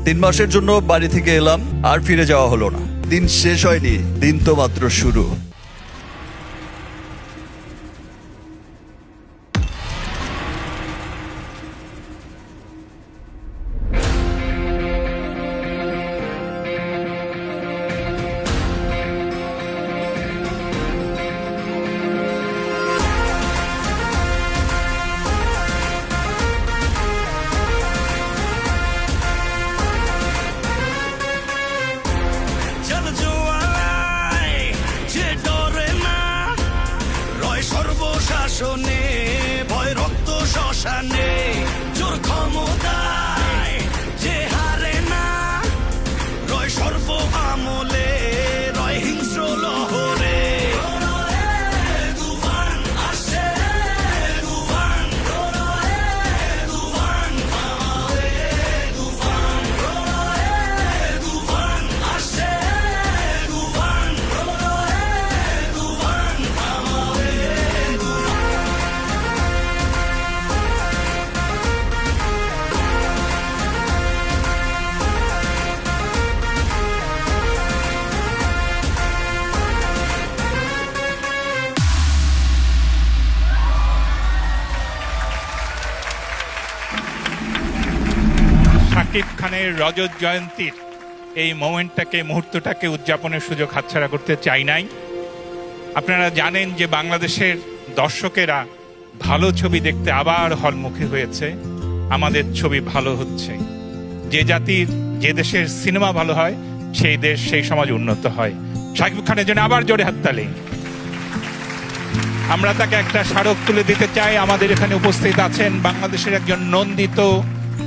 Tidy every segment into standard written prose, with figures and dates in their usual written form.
3 মাসের জন্য বাড়ি থেকে এলাম, আর ফিরে যাওয়া হলো না। দিন শেষ হয়নি, দিন তো মাত্র শুরু। সর্বশাসনে ভয় রক্ত শ্মশানে জোর ক্ষমতায় যে হারে না, রয় সর্ব আমলে রয় হিংস্র লহরে। তুফান আসে, তুফান তুফান তুফান তুফান আসে, তুফান তুফান শাকিব খানের রজত জয়ন্তীর এই মুহূর্তটাকে উদযাপনের সুযোগ হাতছাড়া করতে চাই নাই। আপনারা জানেন যে বাংলাদেশের দর্শকেরা ভালো ছবি দেখতে আবার হলমুখী হয়েছে। আমাদের ছবি ভালো হচ্ছে। যে জাতির যে দেশের সিনেমা ভালো হয় সেই দেশ সেই সমাজ উন্নত হয়। শাকিব খানের জন্য আবার জোরে হাততালি। আমরা তাকে একটা স্মারক তুলে দিতে চাই। আমাদের এখানে উপস্থিত আছেন বাংলাদেশের একজন নন্দিত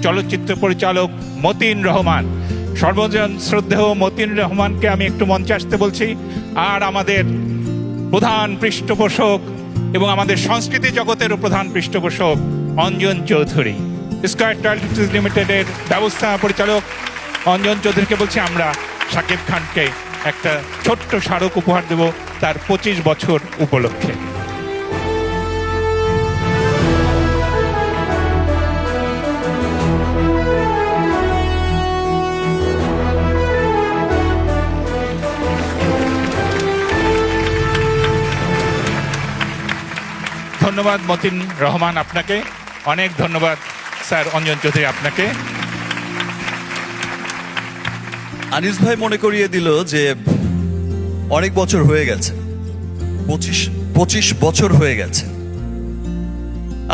চলচ্চিত্র পরিচালক মতিন রহমান। সর্বজন শ্রদ্ধেয় মতিন রহমানকে আমি একটু মঞ্চে আসতে বলছি। আর আমাদের প্রধান পৃষ্ঠপোষক এবং আমাদের সংস্কৃতি জগতেরও প্রধান পৃষ্ঠপোষক অঞ্জন চৌধুরী, স্কয়ার টয়লেট্স লিমিটেডের ব্যবস্থাপনা পরিচালক অঞ্জন চৌধুরীকে বলছি আমরা শাকিব খানকে একটা ছোট্ট স্মারক উপহার দেব তার 25 বছর উপলক্ষে। ধন্যবাদ মতিন রহমান আপনাকে, অনেক ধন্যবাদ স্যার অঞ্জন চৌধুরী আপনাকে। আনিস ভাই মনে করিয়ে দিল যে অনেক বছর হয়ে গেছে, 25 বছর হয়ে গেছে।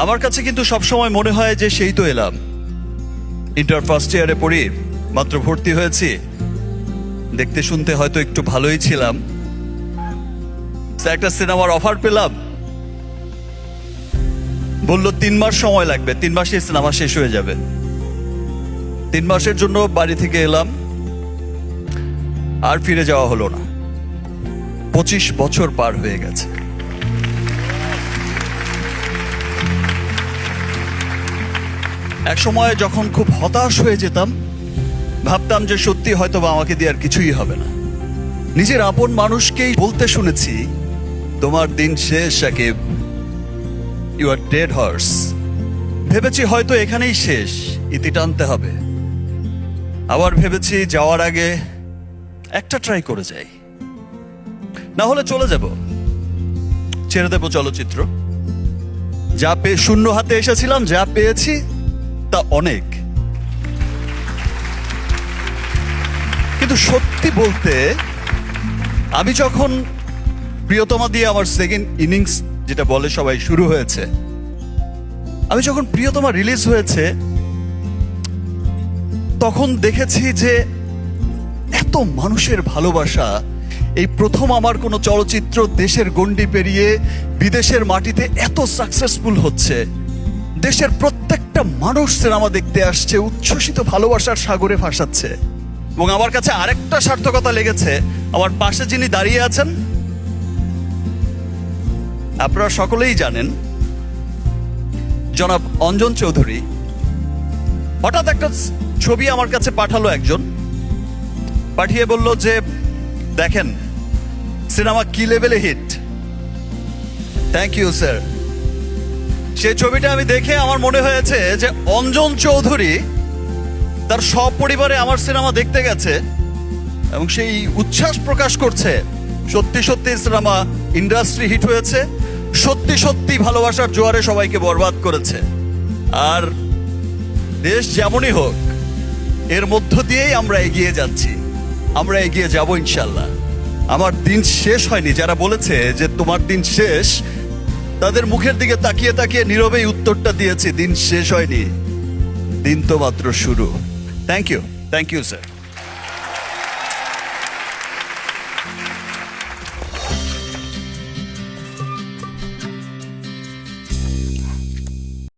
আমার কাছে কিন্তু সবসময় মনে হয় যে সেই তো এলাম, ইন্টার ফার্স্ট ইয়ারে পড়ি, মাত্র ভর্তি হয়েছি, দেখতে শুনতে হয়তো একটু ভালোই ছিলাম, একটা সিনেমার অফার পেলাম, বললো 3 মাস সময় লাগবে, 3 মাসে সিনেমা শেষ হয়ে যাবে। 3 মাসের জন্য বাড়ি থেকে এলাম, আর ফিরে যাওয়া হলো না। 25 বছর পার হয়ে গেছে। এক সময় যখন খুব হতাশ হয়ে যেতাম, ভাবতাম যে সত্যি হয়তো বা আমাকে দিয়ে আর কিছুই হবে না। নিজের আপন মানুষকেই বলতে শুনেছি, তোমার দিন শেষ Shakib, you are dead horse. ভেবেছি হয়তো এখানেই শেষ, ইতি টানতে হবে। আবার ভেবেছি যাওয়ার আগে একটা ট্রাই করে যাই, না হলে চলে যাব, ছেড়ে দেব চলচ্চিত্র। যা পেয়ে শূন্য হাতে এসেছিলাম, যা পেয়েছি তা অনেক। কিন্তু সত্যি বলতে আমি যখন প্রিয়তমা দিয়ে আমার সেকেন্ড ইনিংস যেটা বলে সবাই শুরু হয়েছে, আমি যখন প্রিয়তমা রিলিজ হয়েছে তখন দেখেছি যে এত মানুষের ভালোবাসা। এই প্রথম আমার কোনো চলচ্চিত্র দেশের গণ্ডি পেরিয়ে বিদেশের মাটিতে এত সাকসেসফুল হচ্ছে। দেশের প্রত্যেকটা মানুষ সিনেমা দেখতে আসছে, উচ্ছ্বসিত ভালোবাসার সাগরে ভাসাচ্ছে। এবং আমার কাছে আরেকটা সার্থকতা লেগেছে, আমার পাশে যিনি দাঁড়িয়ে আছেন আপনারা সকলেই জানেন, জনাব অঞ্জন চৌধুরী। হঠাৎ একটা ছবি আমার কাছে পাঠালো একজন, পাঠিয়ে বলল যে দেখেন সিনেমা কি লেভেলে হিট। Thank you sir. সেই ছবিটা আমি দেখে আমার মনে হয়েছে যে অঞ্জন চৌধুরী তার সপরিবারে আমার সিনেমা দেখতে গেছে এবং সেই উচ্ছ্বাস প্রকাশ করছে। সত্যি সত্যি সিনেমা ইন্ডাস্ট্রি হিট হয়েছে, সত্যি সত্যি ভালোবাসার জোয়ারে সবাইকে বরবাদ করেছে। আর দেশ যেমনই হোক, এর মধ্য দিয়েই আমরা এগিয়ে যাচ্ছি, আমরা এগিয়ে যাব ইনশাল্লাহ। আমার দিন শেষ হয়নি। যারা বলেছে যে তোমার দিন শেষ, তাদের মুখের দিকে তাকিয়ে তাকিয়ে নীরবেই উত্তরটা দিয়েছি, দিন শেষ হয়নি, দিন তো মাত্র শুরু। Thank you sir.